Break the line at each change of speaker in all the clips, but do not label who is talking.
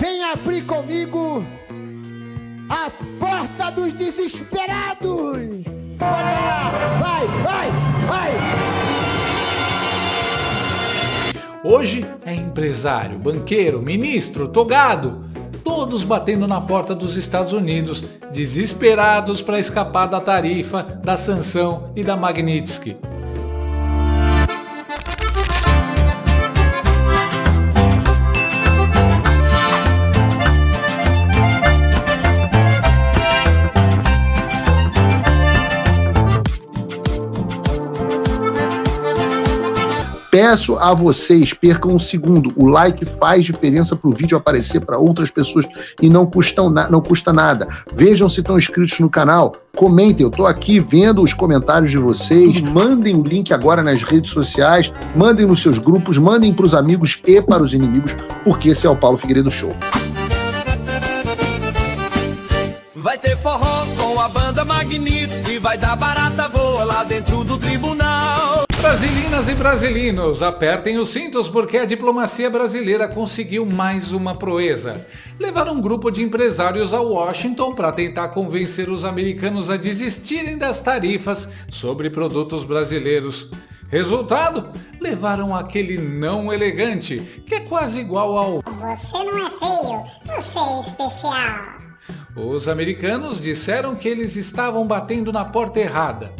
vem abrir comigo a porta dos desesperados. Vai, vai, vai.
Hoje é empresário, banqueiro, ministro, togado, todos batendo na porta dos Estados Unidos, desesperados para escapar da tarifa, da sanção e da Magnitsky.
Peço a vocês, percam um segundo, o like faz diferença para o vídeo aparecer para outras pessoas e não custa nada. Vejam se estão inscritos no canal, comentem, eu estou aqui vendo os comentários de vocês, mandem o link agora nas redes sociais, mandem nos seus grupos, mandem para os amigos e para os inimigos, porque esse é o Paulo Figueiredo Show.
Vai ter forró com a banda Magnitsky, vai dar barata voa lá dentro do tribunal.
Brasilinas e brasilinos, apertem os cintos porque a diplomacia brasileira conseguiu mais uma proeza. Levar um grupo de empresários a Washington para tentar convencer os americanos a desistirem das tarifas sobre produtos brasileiros. Resultado? Levaram aquele não elegante, que é quase igual ao
"Você não é feio, você é especial".
Os americanos disseram que eles estavam batendo na porta errada.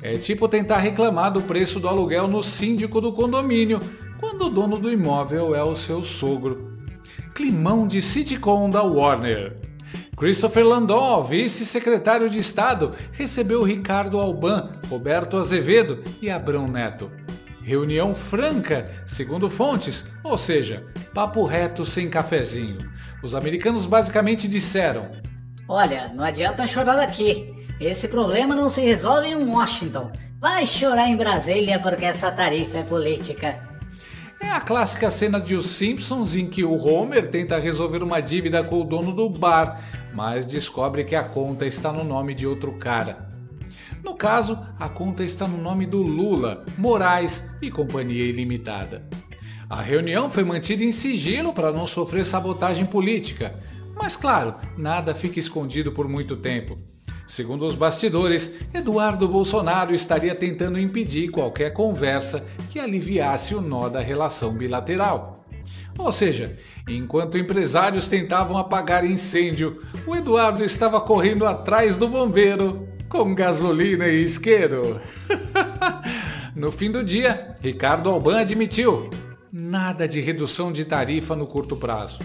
É tipo tentar reclamar do preço do aluguel no síndico do condomínio, quando o dono do imóvel é o seu sogro. Climão de sitcom da Warner. Christopher Landau, vice-secretário de Estado, recebeu Ricardo Alban, Roberto Azevedo e Abrão Neto. Reunião franca, segundo fontes, ou seja, papo reto sem cafezinho. Os americanos basicamente disseram:
"Olha, não adianta chorar aqui. Esse problema não se resolve em Washington. Vai chorar em Brasília porque essa tarifa é política."
É a clássica cena de Os Simpsons em que o Homer tenta resolver uma dívida com o dono do bar, mas descobre que a conta está no nome de outro cara. No caso, a conta está no nome do Lula, Moraes e Companhia Ilimitada. A reunião foi mantida em sigilo para não sofrer sabotagem política, mas claro, nada fica escondido por muito tempo. Segundo os bastidores, Eduardo Bolsonaro estaria tentando impedir qualquer conversa que aliviasse o nó da relação bilateral. Ou seja, enquanto empresários tentavam apagar incêndio, o Eduardo estava correndo atrás do bombeiro, com gasolina e isqueiro. No fim do dia, Ricardo Alban admitiu: nada de redução de tarifa no curto prazo.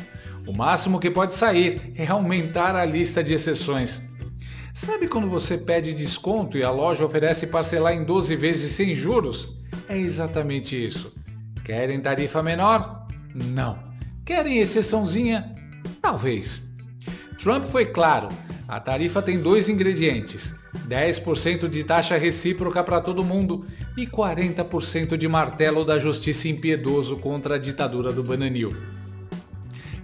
O máximo que pode sair é aumentar a lista de exceções. Sabe quando você pede desconto e a loja oferece parcelar em 12 vezes sem juros? É exatamente isso. Querem tarifa menor? Não. Querem exceçãozinha? Talvez. Trump foi claro. A tarifa tem 2 ingredientes: 10% de taxa recíproca para todo mundo e 40% de martelo da justiça impiedoso contra a ditadura do bananil.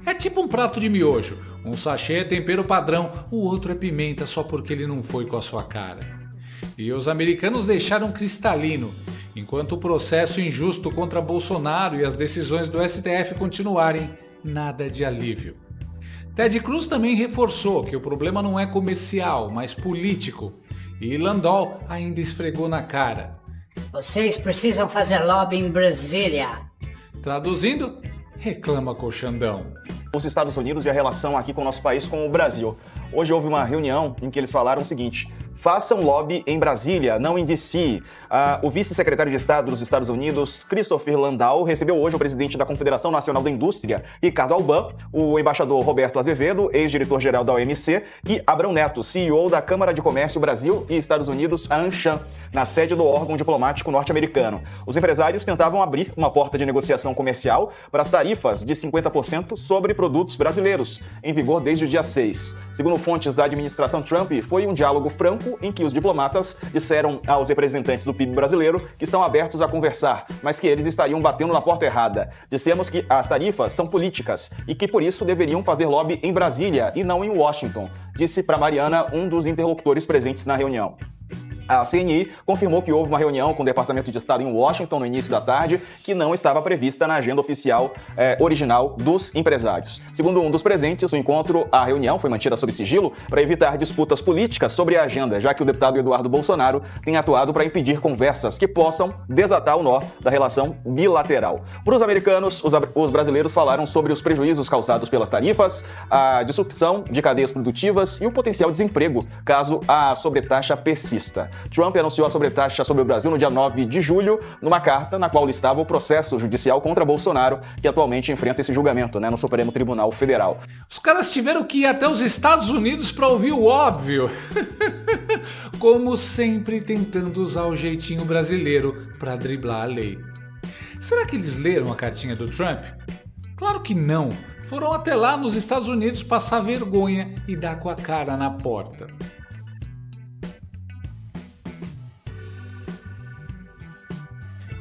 É tipo um prato de miojo. Um sachê é tempero padrão, o outro é pimenta só porque ele não foi com a sua cara. E os americanos deixaram cristalino. Enquanto o processo injusto contra Bolsonaro e as decisões do STF continuarem, nada de alívio. Ted Cruz também reforçou que o problema não é comercial, mas político. E Landau ainda esfregou na cara:
"Vocês precisam fazer lobby em Brasília."
Traduzindo, reclama com o Xandão.
Os Estados Unidos e a relação aqui com o nosso país, com o Brasil. Hoje houve uma reunião em que eles falaram o seguinte: façam lobby em Brasília, não em DC. O vice-secretário de Estado dos Estados Unidos, Christopher Landau, recebeu hoje o presidente da Confederação Nacional da Indústria, Ricardo Alban, o embaixador Roberto Azevedo, ex-diretor-geral da OMC, e Abrão Neto, CEO da Câmara de Comércio Brasil e Estados Unidos, a ANCHAM, na sede do órgão diplomático norte-americano. Os empresários tentavam abrir uma porta de negociação comercial para as tarifas de 50% sobre produtos brasileiros, em vigor desde o dia 6. Segundo fontes da administração Trump, foi um diálogo franco em que os diplomatas disseram aos representantes do PIB brasileiro que estão abertos a conversar, mas que eles estariam batendo na porta errada. Dissemos que as tarifas são políticas e que por isso deveriam fazer lobby em Brasília e não em Washington, disse para Mariana um dos interlocutores presentes na reunião. A CNI confirmou que houve uma reunião com o Departamento de Estado em Washington no início da tarde, que não estava prevista na agenda oficial original dos empresários. Segundo um dos presentes, a reunião foi mantida sob sigilo para evitar disputas políticas sobre a agenda, já que o deputado Eduardo Bolsonaro tem atuado para impedir conversas que possam desatar o nó da relação bilateral. Para os americanos, os brasileiros falaram sobre os prejuízos causados pelas tarifas, a disrupção de cadeias produtivas e o potencial desemprego, caso a sobretaxa persista. Trump anunciou a sobretaxa sobre o Brasil no dia 9 de julho, numa carta na qual listava o processo judicial contra Bolsonaro, que atualmente enfrenta esse julgamento, no Supremo Tribunal Federal.
Os caras tiveram que ir até os Estados Unidos para ouvir o óbvio. Como sempre, tentando usar o jeitinho brasileiro para driblar a lei. Será que eles leram a cartinha do Trump? Claro que não. Foram até lá nos Estados Unidos passar vergonha e dar com a cara na porta.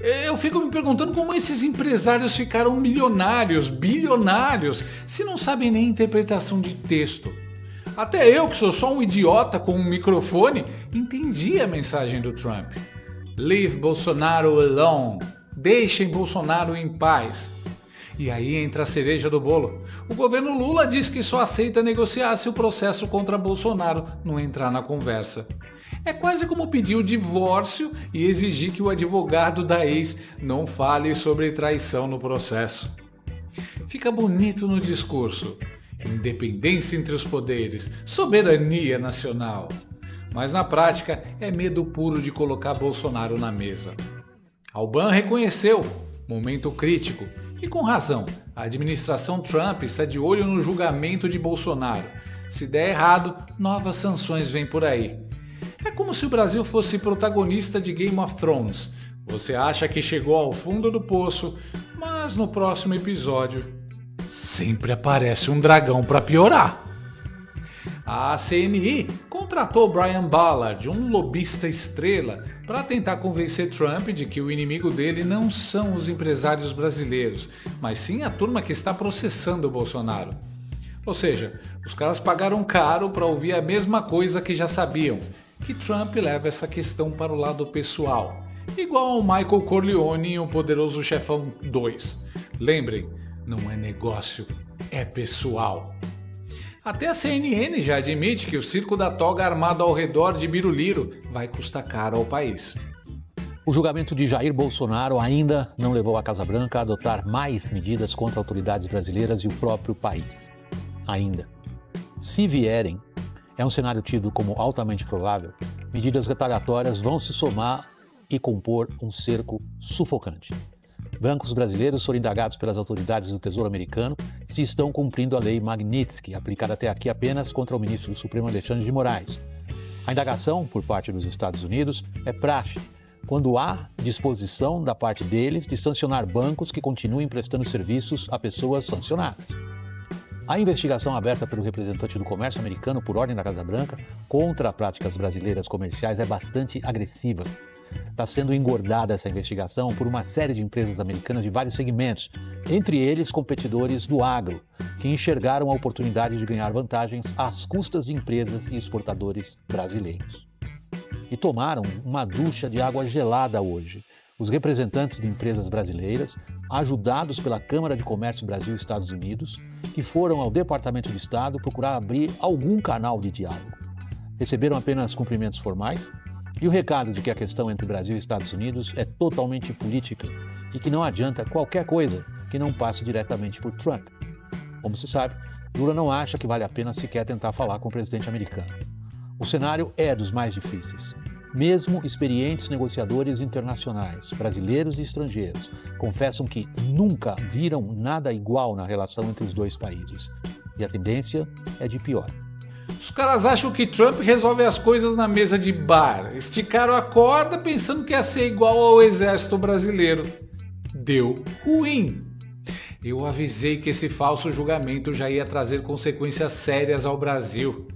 Eu fico me perguntando como esses empresários ficaram milionários, bilionários, se não sabem nem interpretação de texto. Até eu, que sou só um idiota com um microfone, entendi a mensagem do Trump. Leave Bolsonaro alone. Deixem Bolsonaro em paz. E aí entra a cereja do bolo. O governo Lula diz que só aceita negociar se o processo contra Bolsonaro não entrar na conversa. É quase como pedir o divórcio e exigir que o advogado da ex não fale sobre traição no processo. Fica bonito no discurso. Independência entre os poderes, soberania nacional. Mas na prática é medo puro de colocar Bolsonaro na mesa. Alban reconheceu, momento crítico, e com razão, a administração Trump está de olho no julgamento de Bolsonaro. Se der errado, novas sanções vêm por aí. É como se o Brasil fosse protagonista de Game of Thrones. Você acha que chegou ao fundo do poço, mas no próximo episódio sempre aparece um dragão para piorar. A CNI contratou Brian Ballard, um lobista estrela, para tentar convencer Trump de que o inimigo dele não são os empresários brasileiros, mas sim a turma que está processando o Bolsonaro. Ou seja, os caras pagaram caro para ouvir a mesma coisa que já sabiam, que Trump leva essa questão para o lado pessoal, igual ao Michael Corleone em O Poderoso Chefão 2. Lembrem, não é negócio, é pessoal. Até a CNN já admite que o circo da toga armado ao redor de Biruliro vai custar caro ao país.
O julgamento de Jair Bolsonaro ainda não levou a Casa Branca a adotar mais medidas contra autoridades brasileiras e o próprio país. Ainda. Se vierem, é um cenário tido como altamente provável, medidas retaliatórias vão se somar e compor um cerco sufocante. Bancos brasileiros foram indagados pelas autoridades do Tesouro americano se estão cumprindo a lei Magnitsky, aplicada até aqui apenas contra o ministro do Supremo Alexandre de Moraes. A indagação, por parte dos Estados Unidos, é praxe, quando há disposição da parte deles de sancionar bancos que continuem prestando serviços a pessoas sancionadas. A investigação aberta pelo representante do comércio americano por ordem da Casa Branca contra práticas brasileiras comerciais é bastante agressiva. Está sendo engordada essa investigação por uma série de empresas americanas de vários segmentos, entre eles competidores do agro, que enxergaram a oportunidade de ganhar vantagens às custas de empresas e exportadores brasileiros. E tomaram uma ducha de água gelada hoje. Os representantes de empresas brasileiras, ajudados pela Câmara de Comércio Brasil-Estados Unidos, que foram ao Departamento de Estado procurar abrir algum canal de diálogo. Receberam apenas cumprimentos formais e o recado de que a questão entre Brasil e Estados Unidos é totalmente política e que não adianta qualquer coisa que não passe diretamente por Trump. Como se sabe, Lula não acha que vale a pena sequer tentar falar com o presidente americano. O cenário é dos mais difíceis. Mesmo experientes negociadores internacionais, brasileiros e estrangeiros, confessam que nunca viram nada igual na relação entre os dois países. E a tendência é de pior.
Os caras acham que Trump resolve as coisas na mesa de bar. Esticaram a corda pensando que ia ser igual ao exército brasileiro. Deu ruim. Eu avisei que esse falso julgamento já ia trazer consequências sérias ao Brasil.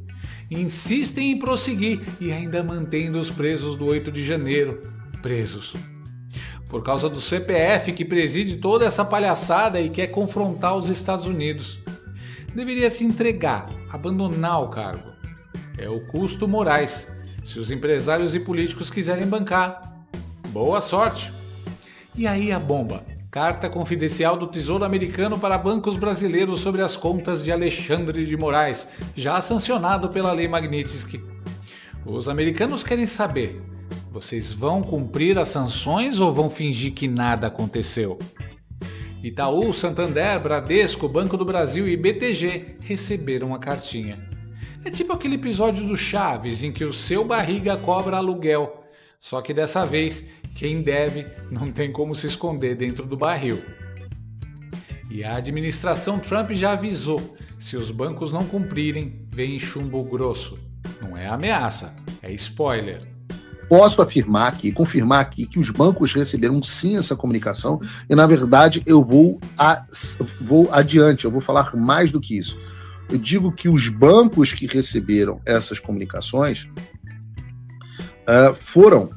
Insistem em prosseguir e ainda mantendo os presos do 8 de janeiro presos. Por causa do CPF que preside toda essa palhaçada e quer confrontar os Estados Unidos. Deveria se entregar, abandonar o cargo. É o custo Moraes. Se os empresários e políticos quiserem bancar, boa sorte. E aí a bomba. Carta confidencial do Tesouro Americano para bancos brasileiros sobre as contas de Alexandre de Moraes, já sancionado pela Lei Magnitsky. Os americanos querem saber, vocês vão cumprir as sanções ou vão fingir que nada aconteceu? Itaú, Santander, Bradesco, Banco do Brasil e BTG receberam a cartinha. É tipo aquele episódio do Chaves em que o seu barriga cobra aluguel, só que dessa vez quem deve não tem como se esconder dentro do barril. E a administração Trump já avisou, se os bancos não cumprirem, vem chumbo grosso. Não é ameaça, é spoiler.
Posso afirmar aqui, confirmar aqui, que os bancos receberam sim essa comunicação e, na verdade, eu vou adiante, eu vou falar mais do que isso. Eu digo que os bancos que receberam essas comunicações foram,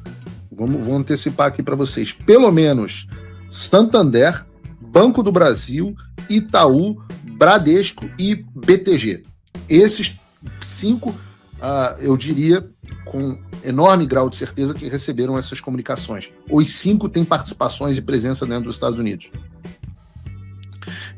vou antecipar aqui para vocês, pelo menos Santander, Banco do Brasil, Itaú, Bradesco e BTG. Esses 5, eu diria, com enorme grau de certeza que receberam essas comunicações. Os 5 têm participações e presença dentro dos Estados Unidos.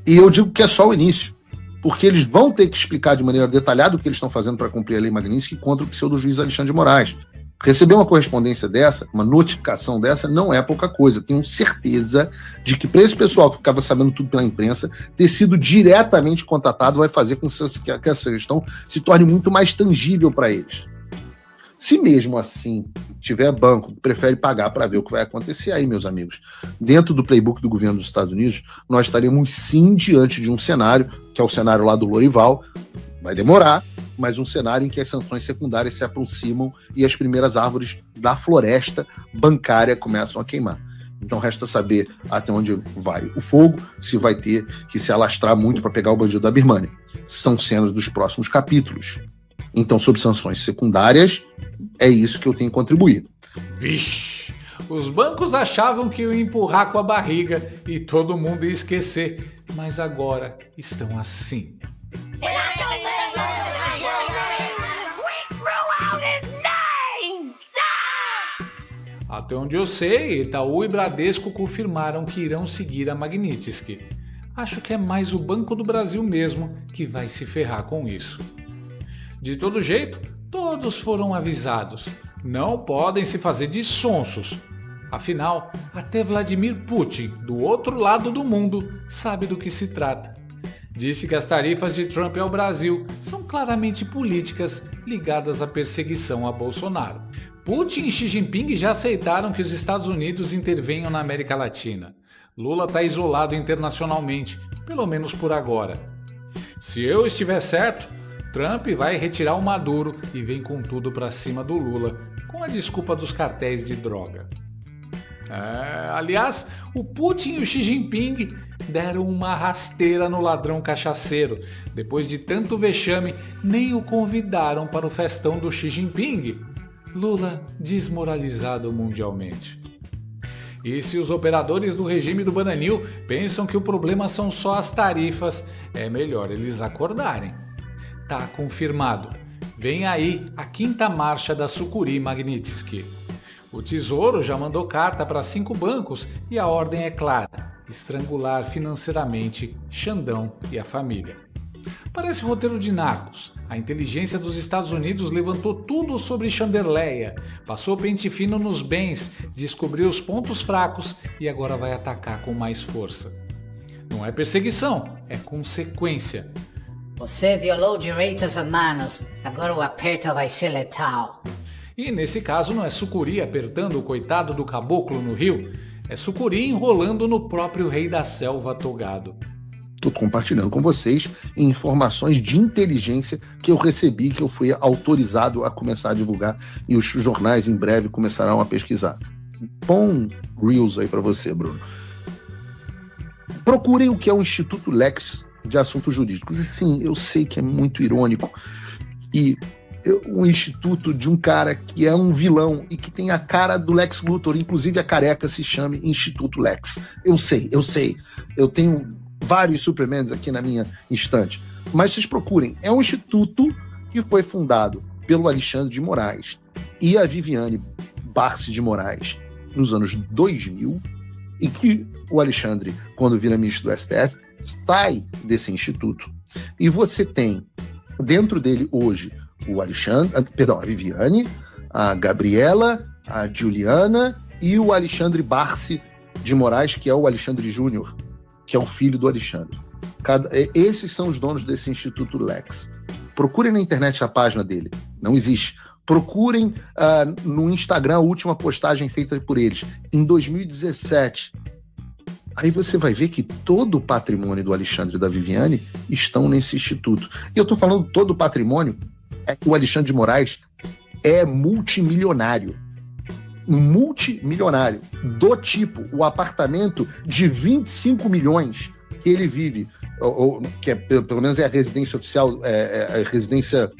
E eu digo que é só o início, porque eles vão ter que explicar de maneira detalhada o que eles estão fazendo para cumprir a Lei Magnitsky contra o pseudo-juiz Alexandre de Moraes. Receber uma correspondência dessa, uma notificação dessa, não é pouca coisa. Tenho certeza de que para esse pessoal que ficava sabendo tudo pela imprensa, ter sido diretamente contatado vai fazer com que essa gestão se torne muito mais tangível para eles. Se mesmo assim tiver banco que prefere pagar para ver o que vai acontecer, aí, meus amigos, dentro do playbook do governo dos Estados Unidos, nós estaremos sim diante de um cenário, que é o cenário lá do Lorival, vai demorar, mas um cenário em que as sanções secundárias se aproximam e as primeiras árvores da floresta bancária começam a queimar. Então resta saber até onde vai o fogo, se vai ter que se alastrar muito para pegar o bandido da Birmania. São cenas dos próximos capítulos. Então, sob sanções secundárias, é isso que eu tenho contribuído.
Vixe, os bancos achavam que iam empurrar com a barriga e todo mundo ia esquecer, mas agora estão assim. Até onde eu sei, Itaú e Bradesco confirmaram que irão seguir a Magnitsky. Acho que é mais o Banco do Brasil mesmo que vai se ferrar com isso. De todo jeito, todos foram avisados. Não podem se fazer de sonsos. Afinal, até Vladimir Putin, do outro lado do mundo, sabe do que se trata. Disse que as tarifas de Trump ao Brasil são claramente políticas ligadas à perseguição a Bolsonaro. Putin e Xi Jinping já aceitaram que os Estados Unidos intervenham na América Latina. Lula está isolado internacionalmente, pelo menos por agora. Se eu estiver certo, Trump vai retirar o Maduro e vem com tudo para cima do Lula, com a desculpa dos cartéis de droga. Aliás, o Putin e o Xi Jinping deram uma rasteira no ladrão cachaceiro. Depois de tanto vexame, nem o convidaram para o festão do Xi Jinping. Lula desmoralizado mundialmente. E se os operadores do regime do Bananil pensam que o problema são só as tarifas, é melhor eles acordarem. Tá confirmado. Vem aí a 5ª marcha da Sucuri Magnitsky. O Tesouro já mandou carta para 5 bancos e a ordem é clara: estrangular financeiramente Xandão e a família. Parece roteiro de Narcos. A inteligência dos Estados Unidos levantou tudo sobre Chanderleia, passou pente fino nos bens, descobriu os pontos fracos e agora vai atacar com mais força. Não é perseguição, é consequência.
Você violou direitos humanos, agora o aperto vai ser letal.
E nesse caso não é Sucuri apertando o coitado do caboclo no rio, é Sucuri enrolando no próprio rei da selva togado.
Estou compartilhando com vocês informações de inteligência que eu recebi, que eu fui autorizado a começar a divulgar e os jornais em breve começarão a pesquisar. Bom Reels aí para você, Bruno. Procurem o que é o Instituto Lex de Assuntos Jurídicos. E sim, eu sei que é muito irônico e um instituto de um cara que é um vilão e que tem a cara do Lex Luthor, inclusive a careca se chame Instituto Lex. Eu sei. Eu tenho vários Supermans aqui na minha estante. Mas vocês procurem. É um instituto que foi fundado pelo Alexandre de Moraes. e a Viviane Barsi de Moraes nos anos 2000, e que o Alexandre, quando vira ministro do STF, sai desse instituto. E você tem dentro dele hoje a Viviane, a Gabriela, a Juliana e o Alexandre Barsi de Moraes, que é o Alexandre Júnior, que é o filho do Alexandre. Esses são os donos desse Instituto Lex. Procurem na internet a página dele. Não existe. Procurem no Instagram a última postagem feita por eles, em 2017. Aí você vai ver que todo o patrimônio do Alexandre e da Viviane estão nesse instituto. E eu estou falando todo o patrimônio, é que o Alexandre de Moraes é multimilionário. Multimilionário. Do tipo, o apartamento de 25 milhões que ele vive, que é, pelo menos é a residência oficial, é a residência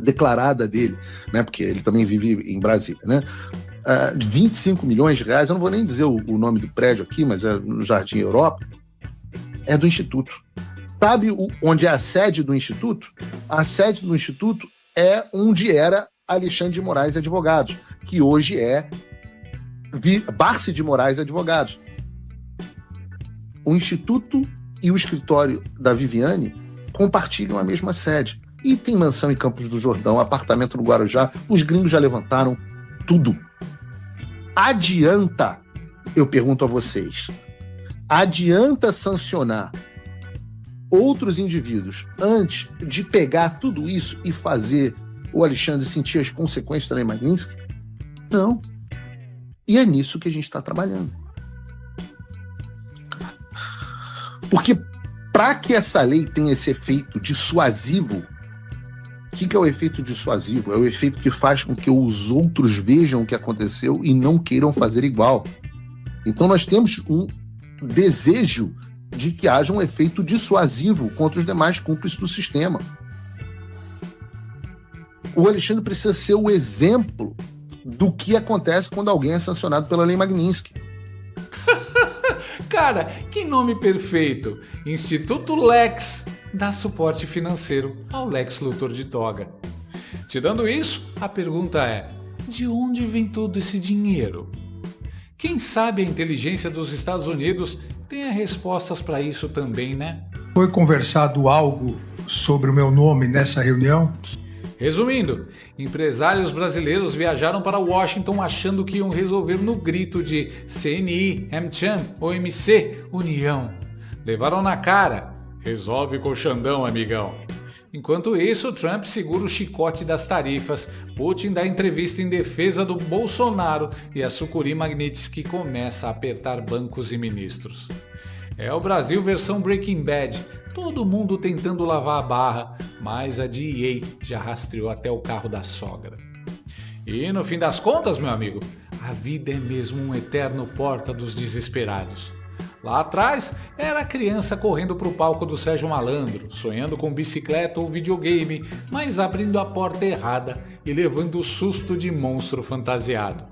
declarada dele, né? Porque ele também vive em Brasília, né? 25 milhões de reais, eu não vou nem dizer o nome do prédio aqui, mas é no Jardim Europa, é do Instituto. Sabe onde é a sede do Instituto? A sede do Instituto é onde era Alexandre de Moraes Advogados, que hoje é Barsi de Moraes Advogados. O Instituto e o escritório da Viviane compartilham a mesma sede. E tem mansão em Campos do Jordão, apartamento no Guarujá, os gringos já levantaram tudo. Adianta, eu pergunto a vocês, adianta sancionar outros indivíduos antes de pegar tudo isso e fazer o Alexandre sentir as consequências da Lei Magnitsky? Não. E é nisso que a gente está trabalhando. Porque para que essa lei tenha esse efeito dissuasivo, o que é o efeito dissuasivo? É o efeito que faz com que os outros vejam o que aconteceu e não queiram fazer igual. Então nós temos um desejo de que haja um efeito dissuasivo contra os demais cúmplices do sistema. O Alexandre precisa ser o exemplo do que acontece quando alguém é sancionado pela Lei Magnitsky.
Cara, que nome perfeito! Instituto Lex dá suporte financeiro ao Lex Luthor de toga. Tirando isso, a pergunta é: de onde vem todo esse dinheiro? Quem sabe a inteligência dos Estados Unidos tenha respostas para isso também, né?
Foi conversado algo sobre o meu nome nessa reunião?
Resumindo, empresários brasileiros viajaram para Washington achando que iam resolver no grito de CNI, AmCham, OMC, União. Levaram na cara. Resolve com o Xandão, amigão. Enquanto isso, Trump segura o chicote das tarifas, Putin dá entrevista em defesa do Bolsonaro e a sucuri Magnitsky começa a apertar bancos e ministros. É o Brasil versão Breaking Bad, todo mundo tentando lavar a barra, mas a DEA já rastreou até o carro da sogra. E no fim das contas, meu amigo, a vida é mesmo um eterno porta dos desesperados. Lá atrás, era a criança correndo para o palco do Sérgio Malandro, sonhando com bicicleta ou videogame, mas abrindo a porta errada e levando o susto de monstro fantasiado.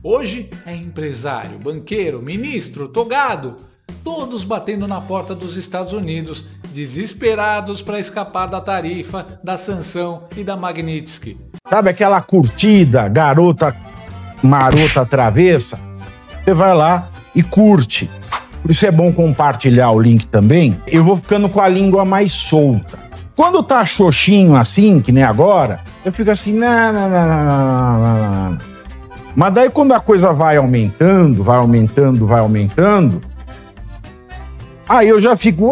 Hoje é empresário, banqueiro, ministro, togado, todos batendo na porta dos Estados Unidos, desesperados para escapar da tarifa, da sanção e da Magnitsky.
Sabe aquela curtida, garota marota travessa? Você vai lá e curte. Por isso é bom compartilhar o link também. Eu vou ficando com a língua mais solta. Quando tá xoxinho assim, que nem agora, eu fico assim, não. Mas daí quando a coisa vai aumentando, aí eu já fico...